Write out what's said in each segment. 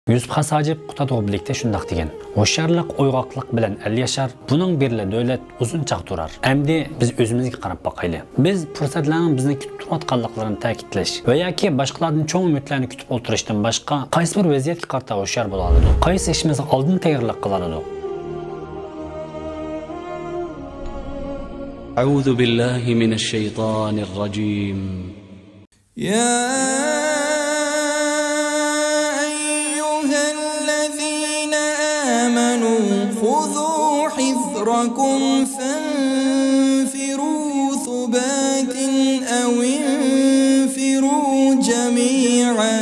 Yusuf Hasajib Qutadğı birlikte şundaq degan. Hoşyarlıq, oygaqlıq bilan el yaşar, bunun birle dövlət uzun çaq durar. Əmdi biz özümüzə qarab baxaylı. Biz fürsətlərin bizni kütüb turayotqanlıqlarını təkidləş və yoki başqalardan çoğ ümidlərini kütüb oturishdan başqa qaysi bir vəziyyətə qarşı hoşyar bo'la oladi? Qaysi ishimizni oldin tayyorlab qila oladi? A'udhu billahi mineşşeytanirracim. Ya خذوا حذركم فانفروا ثبات أو انفروا جميعا.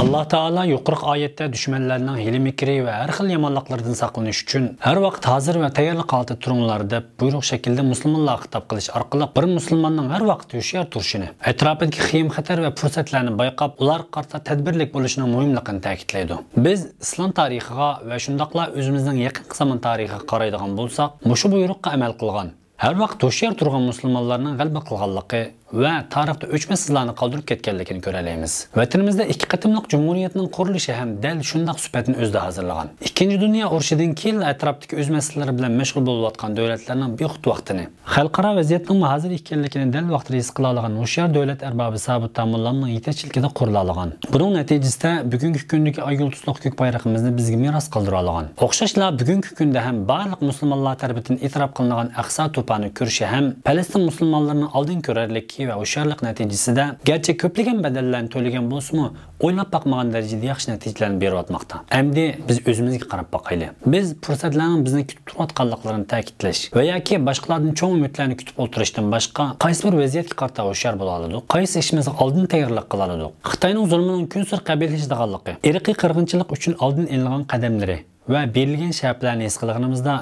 Allah Taala yuqorqi oyatda düşmanlarning hili mikri va har xil yomonliklardan saqlanish uchun har vaqt hozir va tayyorlik holatda turinglar deb buyruq shaklida musulmonlarga xitob qilish orqali bir musulmonning har vaqt hushyor turishini, atrofidagi xiyim xatar va fursatlarni bayqab, ular qarshi tadbirlik bo'lishining muhimligini ta'kidlaydi. Biz islom tarixiga va shundaqla o'zimizning yaqin zamon tarixiga qaraydigan bo'lsak, mushu buyruqqa amal qilgan, har vaqt hushyor turgan musulmonlarning g'alaba qilganligi ve tarixda o'chmasizlarni qoldirib ketganligini ko'ralaymiz. Vatanimizda ikki qatimliq jumhuriyatning qurilishi ham dal shundaq sifatini o'zida hozirlagan. Ikkinchi dunyo urushidan keyin atrofdagi o'zmasizlar bilan mashg'ul bo'layotgan davlatlarning bexud vaqtini, xalqaro vaziyatning hozir ekanligini dal vaqtida his qila olgan hushyor davlat arbobi Sabit Tamollonning yetakchiligida qurilgan. Buning natijasida bugungi kundagi ay yulduzliq ko'k bayrog'imizni bizga meros qoldira olgan. O'xshashla bugungi kunda ham barliq musulmonlar tarafidan e'tirof qilingan Aqsa to'pani ko'rishi ham Falastin musulmonlarining oldin ko'rarlik ve hoşyarlık neticesinde gerçek köpligen bedellerini to'lagan bo'lsa-mu, o'ylab bakmagan derecede yaxshi natijalarni berib o'tmoqda. Endi biz o'zimizga qarab bakaylı. Biz fursatlarning bizni kutib turayotganliklarini ta'kidlash va yoki boshqalardan cho'ng umidlarni kutib o'tirishdan boshqa qaysi bir vaziyatga qarshi hoshyor bo'la oladi? Qaysi ishimizni oldin tayyorlab qila oladi? Xitoyning zulmining kun sir qabillashidiganligi, irqiy qirg'inchilik uchun oldin ilingan qadamlari va berilgan shartlarni his qilganimizda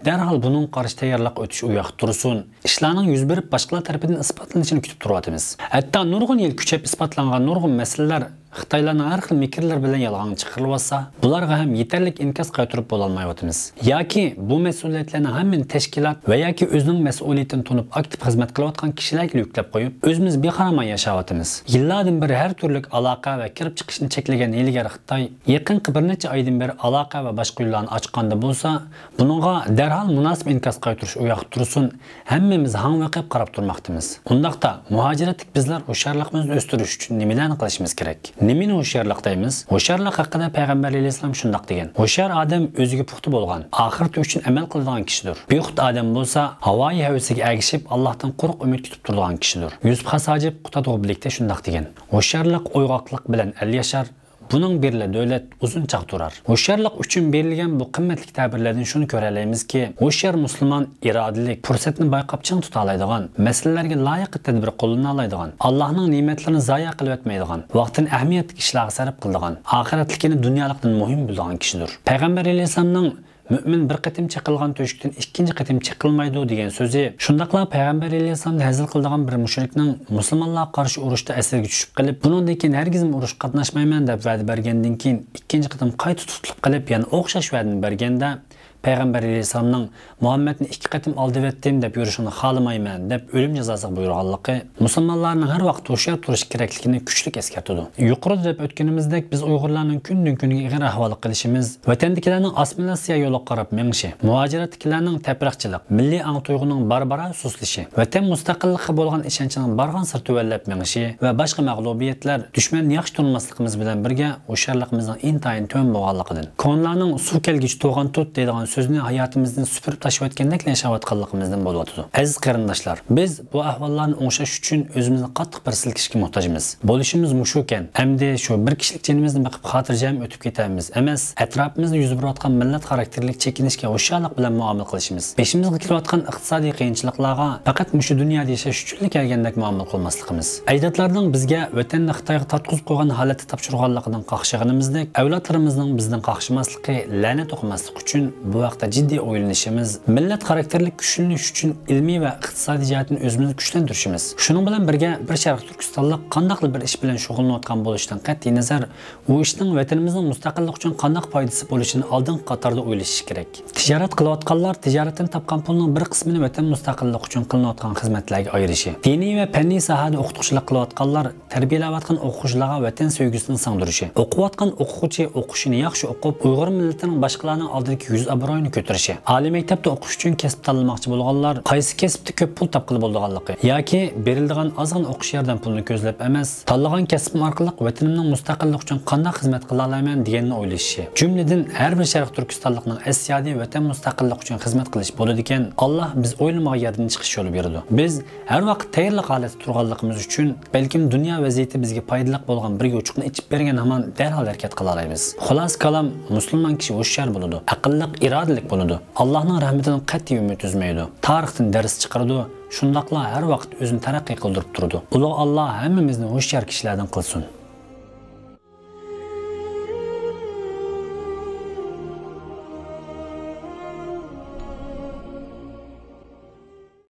derhal bunun qarşı tayyorlik o'tish u yoq tursin. İşlarning yuz berib boshqalar tarafidan isbotlanishini kutib turamiz. Hatto nurg'un yil kuchab isbotlangan nurg'un masalalar Xitoylarning har xil mikrlar bilan yolg'on chiqarilsa, bularga ham yetarlik inkas qaytarib bo'la olmayotimiz. Yoki bu mas'uliyatlarni hamma tashkilot va yoki o'zining mas'uliyatini tunib aktiv xizmat qilayotgan kishilarga yuklab qo'yib, o'zimiz bexaramay yashayotimiz. Yillardan beri har turli aloqa va kirib chiqishni cheklagan ilgari Xitoy yaqinqi bir necha oydan beri aloqa va boshqa yo'llarni ochganda bo'lsa, buningga darhol munosib inkas qaytarish u yoq tursin, hammamiz hamvaqib qarab turmoqdamiz. Undaqda muhojiratlik bizlar hushyorlikimizni o'stirish uchun nimalarni qilishimiz kerak? Nimani hoşyarlık deymiz? Hoşyarlık hakkında Peygamber Aleyhisselam şundaq degan. Hoşyar adam özüge puxta bolgan, ahireti üçün amal qiladigan kishidir. Bexud adam bo'lsa, havoyi havasiga agishib, Allohdan quruq umid kutib turadigan kishidir. Yusuf Hasajib Qutadğı birlikte şundaq degan. Hoşyarlık, oygaqlıq bilan el yaşar, bunun birle dövlət uzun çaq durar. Hoşyarlık üçün berilgan bu qimmatli tabirlerden şunu görələyimiz ki, hoşyar musulman iradilik, fursatni bayqab çın tutalaydigan, məsələlərə layiq tədbir qo'llana oladigan, Allah'ın nimetlerini zaya qilib etməydigan, vaqtın əhəmiyyətli işlərə sərf qildigan, ahiretlikini dunyolikdan muhim bildigan kishidir. Peygamber Aleyhisselam'ның Mümin bir qitim çekilgan töşkten ikinci qitim çekilmaydı degan so'zi shundaqla Peygamber Aleyhisselam'da hazil qildigan bir mushrikning musulmonlarga qarshi urushda asirga tushib qilib, bundan keyin hargiz urush qatnashmayman deb va'da bergandan keyin ikkinchi qitim qayta tutilib qilib, yana o'xshash va'dani berganda Peygamber Aleyhisselam'ның Muhammed'ni iki qitim aldib etdim deb yurishini xalamayman deb o'lim jazosiga buyurganligi musulmonlarning har vaqt hoshyor turish kerakligini kuchlik eskartadi. Yuqorida deb o'tganimizdek biz Uyg'urlarning kundan kunga ig'ir ahvol qilishimiz, vatandagilarning assimilyatsiya yo'li qarab mengishi, muhojiratliklarning tapriqchilik, milliy ang tuyg'uning barbara suslishi, vatan mustaqilligiga bo'lgan ishonchning bargan sir tuvallab mengishi va boshqa mag'lubiyatlar dushmanni yaxshi turmasligimiz bilan birga hoshyorligimizning intayin to'm bo'lganligidan, konlarning suv kelgich to'g'an tut deydigan sözünü hayatımızdan süpürüp taşıyotgandek yaşayotganligimizdan bo'lyapti. Aziz qarindoshlar, biz bu ahvollarni o'ngshash uchun o'zimizni qattiq bir silkishga muhtojmiz. Bo'lishimiz mushu ekan. Endi shu bir kishilik jinimizni biqib xotirjam o'tib ketamiz. Emas, atrofimizda yuz berayotgan millat xarakterlik chekinishga hoshyorlik bilan muomala qilishimiz. Beshimizga kelayotgan iqtisodiy qiyinchiliklarga faqat mushu dunyoda yashash uchun kelgandek muomala qilmasligimiz. Ajdodlarning bizga vatanni Xitoyga tortqizib qo'ygan holatda topshirganligidan qaqshig'inimizdek, avlodlarimizning bizdan qaqshimasligi, la'nat o'qimasligi uchun bu vaqtda ciddiy o'ylanishimiz, millat xarakterli kuchlanish uchun ilmiy va iqtisodiy jihatdan o'zimizni kuchlantirishimiz. Shuning bilan birga bir sharq turkistonlik qandaqli bir ish bilan shug'ullanayotgan bo'lishidan qat'iy nazar, u ishning vatanimizning mustaqillik uchun qandaq foydasi bo'lishini oldin qatorda o'ylash kerak. Tijorat qilayotganlar tijoratdan topgan pulning bir qismini vatan mustaqillik uchun qilinayotgan xizmatlarga ayirishi. Diniy va fanniy sohada o'qituvchilik qilayotganlar tarbiyalayotgan o'quvchilarga vatan sevgisini singdirishi. O'qiyotgan o'quvchi o'qishini yaxshi o'qib, Uyg'ur millatining boshqalarning oldidagi yuz obro'yini ko'tarishi. Oliy maktabda o'qish uchun kasb tanlamoqchi bo'lganlar qaysi kasbda ko'p pul topqili bo'lganligi yoki beriladigan ozg'in o'qish yordam pulini ko'zlab emas, tanlagan kasbim orqali vatanimning mustaqillik uchun qanday xizmat qila olaman deganini o'ylashi. Jumladan har bir sharq turkistonlikning asiyodiy vatan mustaqillik uchun xizmat qilish bo'ladi ekan, Alloh biz o'ylamagan yerdan chiqish yo'li berdi. Biz har vaqt tayyorlik holatida turganligimiz uchun balkim dunyo vaziyati bizga foydali bo'lgan bir yo'chuqni ichib bergan hamon darhol harakat qila olamiz. Xolos kalam, musulmon kishi hushyor bo'ladi, aqlli, irodalik bo'ladi. Allohning rahmatidan qat'iy umid uzmaydi. Tarixdan dars chiqaradi. Shundaqla har vaqt o'zini taraqqiy qildirib turadi. Ulug' Alloh hammamizni hushyor kishilardan qilsin.